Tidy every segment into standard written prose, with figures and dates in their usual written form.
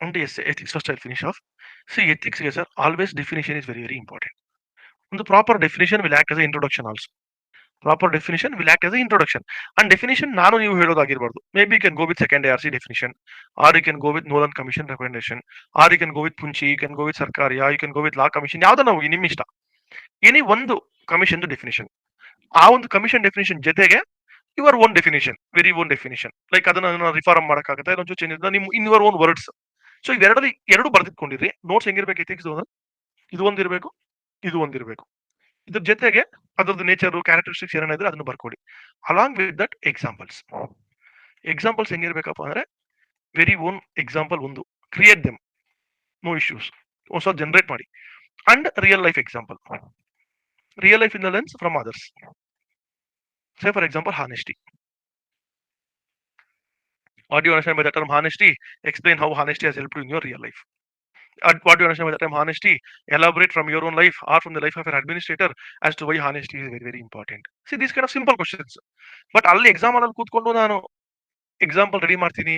And yes, ethics first I'll finish off. See, ethics, yes, sir, always definition is very, very important. And the proper definition will act as an introduction also. Proper definition will act as an introduction. And definition ನಾನು ನೀವು ಹೇಳೋದಾಗಿರ್ಬಾರ್ದು. Maybe you can go with second ARC definition, or you can go with Nolan Commission recommendation, or you can go with Punchi, you can go with Sarkaria, you can go with Law Commission. ಯಾವ್ದನ್ನ ಹೋಗಿ ನಿಮ್ಮ ಇಷ್ಟ. Any ಒಂದು commission definition. ಆ ಒಂದು commission definition ಜೊತೆಗೆ your own definition, very own definition. Like ಅದನ್ನ reform ಮಾಡಕ್ಕಾಗತ್ತೆ, ಇನ್ನೊಂದು ಚೇಂಜ್ ನಿಮ್ in your own words. So ಇವೆರಡಲ್ಲಿ ಎರಡು ಬರ್ದಿಟ್ಕೊಂಡಿರಿ. ನೋಟ್ಸ್ ಹೆಂಗಿರ್ಬೇಕು ಎಥಿಕ್ಸ್ ಅಂದ್ರೆ ಇದು ಒಂದಿರಬೇಕು, ಇದು ಒಂದಿರಬೇಕು. ಇದ್ರ ಜೊತೆಗೆ ಅದ್ರದ್ದು ನೇಚರ್ ಕ್ಯಾರೆಕ್ಟರಿಸ್ಟಿಕ್ಸ್ ಏನಿದ್ರೆ ಅದನ್ನ ಬರ್ಕೊಡಿ. Along with that examples. Examples ಹೆಂಗಿರ್ಬೇಕಪ್ಪ ಅಂದ್ರೆ ವೆರಿ ಓನ್ ಎಕ್ಸಾಂಪಲ್ ಒಂದು ಕ್ರಿಯೇಟ್ ದೆಮ್, ನೋ ಇಶ್ಯೂಸ್, ಹೊಸ ಜನರೇಟ್ ಮಾಡಿ. And real life example, real life in the lens from others. Say for example, honesty. What do you understand by the term honesty? Explain how honesty has helped you in your real life. What do you understand by the term honesty? Elaborate from your own life or from the life of an administrator as to why honesty is very, very important. See, these kind of simple questions. But ಅಲ್ಲಿ exam ಅಲ್ಲಿ ಕೂತ್ಕೊಂಡು ನಾನು example ready ಮಾಡ್ತೀನಿ,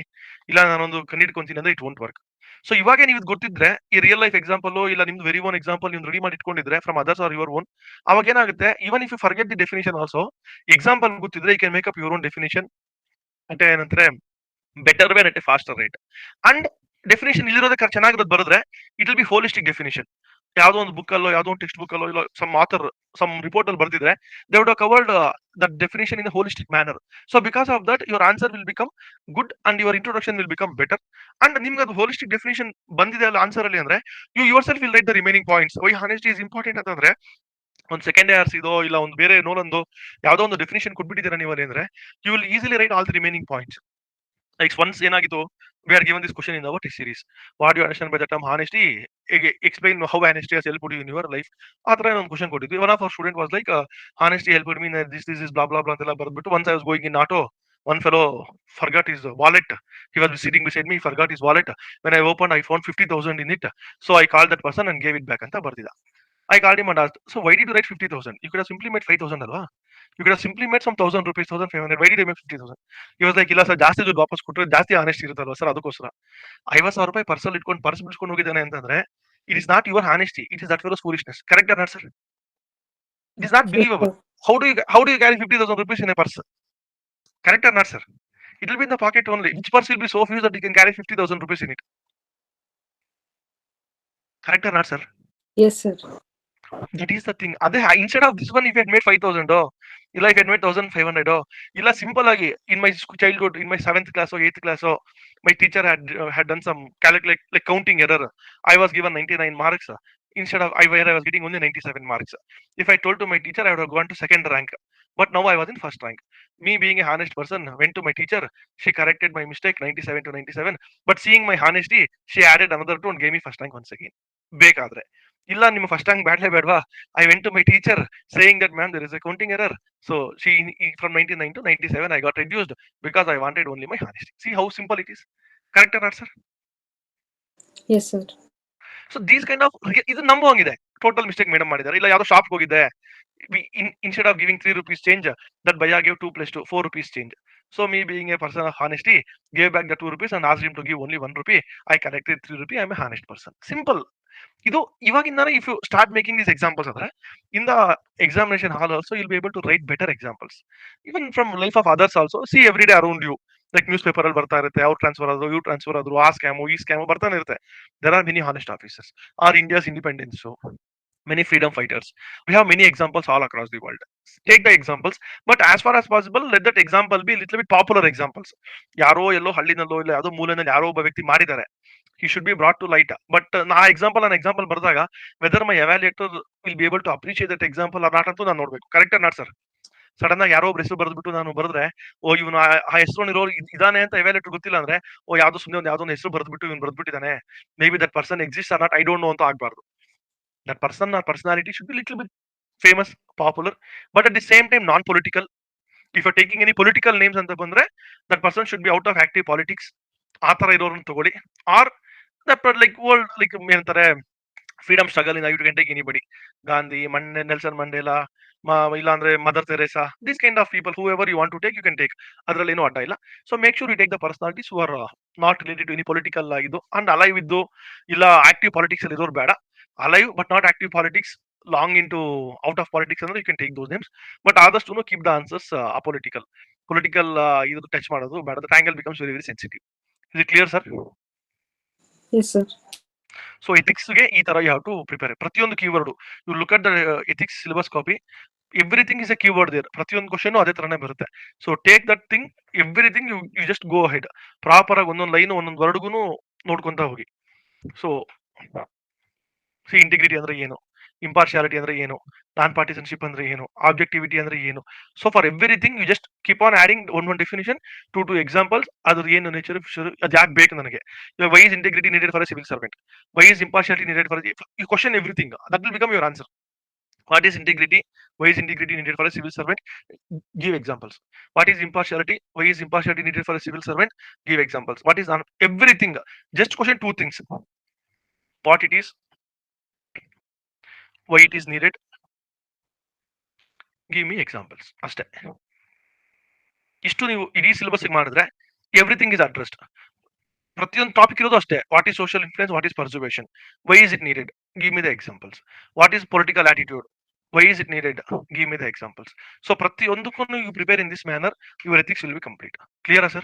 ಇಲ್ಲ ನಾನೊಂದು ಕಂಡಿಡ್ಕೊಂತೀನಿ ಅಂದ್ರೆ it won't work. So ಇವಾಗ ನೀವು ಇದು ಗೊತ್ತಿದ್ರೆ ಈ ರಿಯಲ್ ಲೈಫ್ ಎಕ್ಸಾಂಪಲ್ ಇಲ್ಲ ನಿಮ್ದು ವೆರಿ ಓನ್ ಎಕ್ಸಾಂಪಲ್ ನೀವು ರೆಡಿ ಮಾಡಿ ಇಟ್ಕೊಂಡಿದ್ರೆ from others or your own, ಅವಾಗ ಏನಾಗುತ್ತೆ, even if you forget the definition also, example ಗೊತ್ತಿದ್ರೆ you can make up your own definition అంటే ಏನಂದ್ರೆ better way at a faster rate. And definition ಇಲ್ಲಿರೋದಕ್ಕೆ ಚೆನ್ನಾಗಿರೋದು ಬರೆದ್ರೆ it will be holistic definition. ಯಾವುದೋ ಒಂದು ಬುಕ್ ಅಲ್ಲೋ ಯಾವುದೋ ಒಂದು ಟೆಕ್ಸ್ಟ್ ಬುಕ್ ಅಲ್ಲೋ ಇಲ್ಲ ಸಮ್ ಆಥರ್ ಸಮ್ ರಿಪೋರ್ಟ್ ಅಲ್ಲಿ ಬರ್ದಿದ್ರೆ they would have covered that definition in holistic manner. So because of that your answer will become good and your introduction will become better. And ನಿಮ್ಗೆ ಅದು holistic definition ಬಂದಿದೆ ಅಲ್ಲ answer ಅಲ್ಲಿ ಅಂದ್ರೆ you yourself will write the remaining points. Why honesty is important ಅಂತಂದ್ರೆ ಒಂದು second hours ಇದೋ ಇಲ್ಲ ಒಂದು ಬೇರೆ ನೋಲೊಂದು ಯಾವುದೋ ಒಂದು ಡೆಫಿನೇಷನ್ ಕೊಟ್ಬಿಟ್ಟಿದ್ದೀರಾ ನೀವು ಅಲ್ಲಿ ಅಂದ್ರೆ you will easily write all the remaining points. Like once ಏನಾಗಿತ್ತು, we are given this question in our test series. What do you understand by the term honesty? Explain how honesty has helped you in your life. ಆ ತರ ಒಂದು question ಕೊಟ್ಟಿದ್ವಿ. One of our student was like, honesty helped me in this is blah blah blah ಅಂತೆಲ್ಲ ಬರ್ದ್ಬಿಟ್ಟು once I was going in auto, one fellow forgot his wallet. He was sitting beside me, he forgot his wallet. When I opened, I found 50,000 in it. So I called that person and gave it back ಅಂತ ಬರ್ದಿದ. I called him and asked, so why did you write 50,000? You could have simply made 5,000 ಅಲ್ವಾ? You could have simply made some 1,000 rupees, 1,500. Why did you make 50,000? He was like, ಇಲ್ಲ sir ಜಾಸ್ತಿ ದುಡ್ಡು ವಾಪಸ್ ಕೊಟ್ಟರೆ ಜಾಸ್ತಿ honest ಇರುತ್ತಲ್ವಾ sir, ಅದಕ್ಕೋಸ್ಕರ 50,000 ರೂಪಾಯಿ ಪರ್ಸಲ್ ಇಟ್ಕೊಂಡು ಪರ್ಸ್ ಬಿಡಿಸ್ಕೊಂಡು ಹೋಗಿದ್ದಾನೆ ಅಂತಂದ್ರೆ it is not your honesty, it is that fellow's foolishness. Correct or not sir? It is not Yes, believable. sir. How do you carry 50,000 rupees in a purse? Correct or not, sir? It will be in the pocket only. Which purse will be so huge that you can carry 50,000 rupees in it? Correct or not, sir? Yes, sir. That is the thing. ಅದೇ instead of this one, if you had made 5,000 ಇಲ್ಲ if you had made 1,500 ಇಲ್ಲ simple ಆಗಿ in my childhood, in my 7th class or 8th class, my teacher had done some calculate like counting error. I was given 99 marks. Instead of where I was getting only 97 marks. If I told to my teacher, I would have gone to second rank. But now I was in first rank. Me being a honest person, went to my teacher. She corrected my mistake 97 to 97. But seeing my honesty, she added another 2 and gave me first rank once again. ಬೇಕಾದ್ರೆ ಇಲ್ಲ ನಿಮ್ಮ first rank ಬ್ಯಾಡ್ಲೇ ಬೇಡವಾ, I went to my teacher saying that ma'am there is a counting error. So she from 99 to 97 I got reduced because I wanted only my honesty. See how simple it is. Correct not sir? Yes, sir. So these kind of ಇದು ನಂಬುವಂಗಿದೆ. Total mistake madam ಮಾಡಿದ್ದಾರೆ. ಇಲ್ಲ ಯಾವ್ದೋ shop ಹೋಗಿದ್ದೆ, instead of giving 3 rupees change, that bhaiya gave 2 plus 2, 4 rupees change. So me being a person of honesty, gave back the 2 rupees and asked him to give only 1 rupee. I collected 3 rupee. I am a honest person. Simple. ಇದು ಇವಾಗಿಂದಾನೆ if you start making these examples ಅಂದ್ರೆ in the examination hall also you'll be able to write better examples even from life of others also. See every day around you, like news paper ಅಲ್ಲಿ ಬರ್ತಾ ಇರುತ್ತೆ, ಅವ್ರು transfer ಆದ್ರು, ಇವ್ರು transfer ಆದ್ರು, ಆ scam ಈ ಸ್ಕ್ಯಾಮು ಬರ್ತಾನೆ ಇರುತ್ತೆ. There are many honest officers. Are India's independence, many freedom fighters. We have many examples all across the world. Take the examples, but as far as possible, let that example be a little bit popular examples. ಯಾರೋ ಎಲ್ಲೋ ಹಳ್ಳಿನಲ್ಲೋ ಇಲ್ಲ ಯಾವುದೋ ಮೂಲೆನಲ್ಲಿ ಯಾರೋ ಒಬ್ಬ ವ್ಯಕ್ತಿ ಮಾಡಿದ್ದಾರೆ, he should be brought to light. But ನಾ example ಬರೆದಾಗ whether my evaluator will be able to appreciate that example or not ಅಂತ ನಾನು ನೋಡ್ಬೇಕು. Correct not sir? ಸಡನ್ ಆಗಿ ಯಾರೋ ಒಬ್ರು ಹೆಸರು ಬರೆದ್ಬಿಟ್ಟು ನಾನು ಬರೆದ್ರೆ, ಓ ಇವನು ಆ ಹೆಸರು ಇರೋ ಇದಾನೆ ಅಂತ ಎವ್ಯಾಲ್ಯೂಯೇಟರ್ ಗೊತ್ತಿಲ್ಲ ಅಂದ್ರೆ, ಓ ಯಾವ್ದೋ ಸುಮ್ಮನೆ ಒಂದು ಯಾವ್ದೋ ಹೆಸರು ಬರೆದ್ಬಿಟ್ಟು ಇವ್ನು ಬರೆದ್ಬಿಟ್ಟಿದ್ದಾನೆ, may be that person exist or not, I don't know ಅಂತ ಆಗ್ಬಾರ್ದು. That person or personality should be a little bit famous, popular, but at the same time non-political. If you're taking any political names ಅಂತ ಬಂದ್ರೆ, that person should be out of active politics. ಆ ತರ ಇರೋರನ್ನ ತಗೊಳ್ಳಿ. Or that like world like ಏನಂತಾರೆ freedom struggle in you can take anybody. Gandhi, Nelson Mandela, ಇಲ್ಲ ಅಂದ್ರೆ mother Teresa, this kind of people whoever you want to take you can take. ಅದ್ರಲ್ಲಿ ಏನೂ ಅಡ್ಡ ಇಲ್ಲ. So make sure you take the personalities who are not related to any political ಇದು and alive ಇದ್ದು ಇಲ್ಲ active politics ಅಲ್ಲಿ ಇರೋರು ಬೇಡ. Alive but not active politics, long in to out of politics ಅಂದ್ರೆ you can take those names. But ಆದಷ್ಟು keep the answers political ಇದು touch ಮಾಡೋದು ಬೇಡ. The tangle becomes very very sensitive. Is it clear sir? Yes, sir. So ಎಥಿಕ್ಸ್ಗೆ ಈ ತರ you have to prepare. ಪ್ರತಿಯೊಂದು keyword you look at the ethics syllabus copy, everything is a keyword there. ಪ್ರತಿಯೊಂದು question ಅದೇ ತರನೇ ಬರುತ್ತೆ. So take that thing, everything you just go head. Proper ಆಗಿ ಒಂದೊಂದು ಲೈನ್ ಒಂದೊಂದು ವರ್ಡ್ಗೂ ನೋಡ್ಕೊಂತ ಹೋಗಿ. ಸೊ ಸಿ ಇಂಟಿಗ್ರಿಟಿ ಅಂದ್ರೆ ಏನು, ಇಂಪಾರ್ಶಿಯಾಲಿಟಿ ಅಂದ್ರೆ ಏನು, ನಾನ್ ಪಾರ್ಟಿಸನ್ಶಿಪ್ ಅಂದ್ರೆ ಏನು, ಆಬ್ಜೆಕ್ಟಿವಿಟಿ ಅಂದ್ರೆ ಏನು. So for everything you just keep on adding one definition, two examples. ಅದ್ರ ಏನು ನೇಚರ್, ಅದು ಯಾಕೆ ಬೇಕು ನನಗೆ, why is integrity needed for a civil servant, why is impartiality needed for you question everything. That will become your answer. What is integrity? Why is integrity needed for a civil servant? Give examples. What is impartiality? Why is impartiality needed for a civil servant? Give examples. What is everything? Just question two things: what it is, why it is needed. Give me examples. ಅಷ್ಟೇ. ಇಷ್ಟು ನೀವು ಇಡೀ syllabus ಮಾಡಿದ್ರೆ everything is addressed. ಪ್ರತಿಯೊಂದು topic ಇರೋದು ಅಷ್ಟೇ. What is social influence, what is preservation, why is it needed, give me the examples. What is political attitude, why is it needed, give me the examples. So ಪ್ರತಿಯೊಂದಕ್ಕೂ you prepare in this manner, your ethics will be complete. Clear sir?